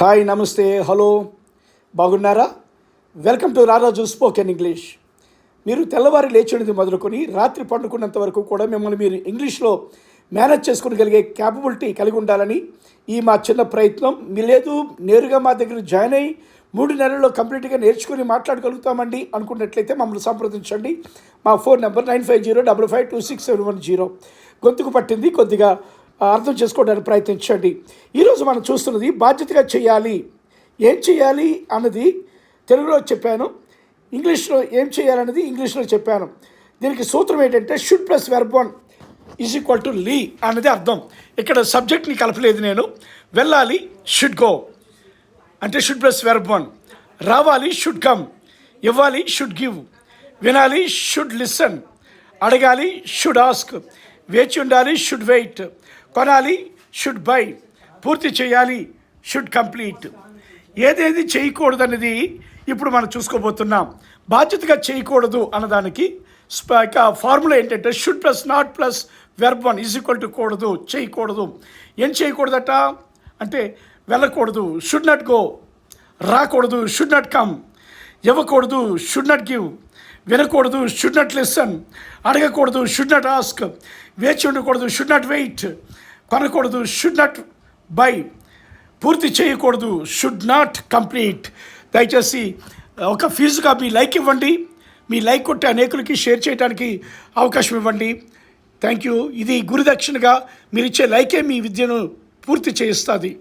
Hi, నమస్తే, hello, బాగున్నారా? Welcome to రారాజు స్పోకెన్ ఇంగ్లీష్. మీరు తెల్లవారి లేచినది మొదలుకొని రాత్రి పండుకున్నంత వరకు కూడా మిమ్మల్ని మీరు ఇంగ్లీష్లో మేనేజ్ చేసుకోగలిగే క్యాపబిలిటీ కలిగి ఉండాలని ఈ మా చిన్న ప్రయత్నం. మీ లేదు నేరుగా మా దగ్గర జాయిన్ అయ్యి 3 నెలల్లో కంప్లీట్గా నేర్చుకుని మాట్లాడగలుగుతామండి అనుకున్నట్లయితే మమ్మల్ని సంప్రదించండి. మా ఫోన్ నెంబర్ 9505526710. గొంతుకు పట్టింది, కొద్దిగా అర్థం చేసుకోవడానికి ప్రయత్నించండి. ఈరోజు మనం చూస్తున్నది బాధ్యతగా చేయాలి. ఏం చేయాలి అన్నది తెలుగులో చెప్పాను, ఇంగ్లీష్లో ఏం చేయాలన్నది ఇంగ్లీష్లో చెప్పాను. దీనికి సూత్రం ఏంటంటే should plus verb one is equal to లీ అన్నది అర్థం. ఇక్కడ సబ్జెక్ట్ని కలపలేదు నేను. వెళ్ళాలి షుడ్ గో అంటే షుడ్ ప్లస్ వెర్బ్ వన్. రావాలి షుడ్ కమ్. ఇవ్వాలి షుడ్ గివ్. వినాలి షుడ్ లిసన్. అడగాలి షుడ్ ఆస్క్. వేచి ఉండాలి షుడ్ వెయిట్. కొనాలి షుడ్ బై. పూర్తి చేయాలి షుడ్ కంప్లీట్. ఏదేది చేయకూడదనేది ఇప్పుడు మనం చూసుకోబోతున్నాం. బాధ్యతగా చేయకూడదు అన్నదానికి ఫార్ములా ఏంటంటే should plus not plus verb one is equal to కూడదు, చేయకూడదు. ఏం చేయకూడదట అంటే వెళ్ళకూడదు, షుడ్ నాట్ గో. రాకూడదు, షుడ్ నాట్ కమ్. ఇవ్వకూడదు, షుడ్ నాట్ గివ్. వినకూడదు, షుడ్ నాట్ లిసన్. అడగకూడదు, షుడ్ నాట్ ఆస్క్. వేచి ఉండకూడదు, షుడ్ నాట్ వెయిట్. కొనకూడదు, షుడ్ నాట్ బై. పూర్తి చేయకూడదు, షుడ్ నాట్ కంప్లీట్. దయచేసి ఒక ఫీజుగా మీ లైక్ ఇవ్వండి. మీ లైక్ కొట్టి అనేకులకి షేర్ చేయడానికి అవకాశం ఇవ్వండి. Thank you. ఇది గురుదక్షిణగా మీరు ఇచ్చే లైకే మీ విద్యను పూర్తి చేయిస్తుంది.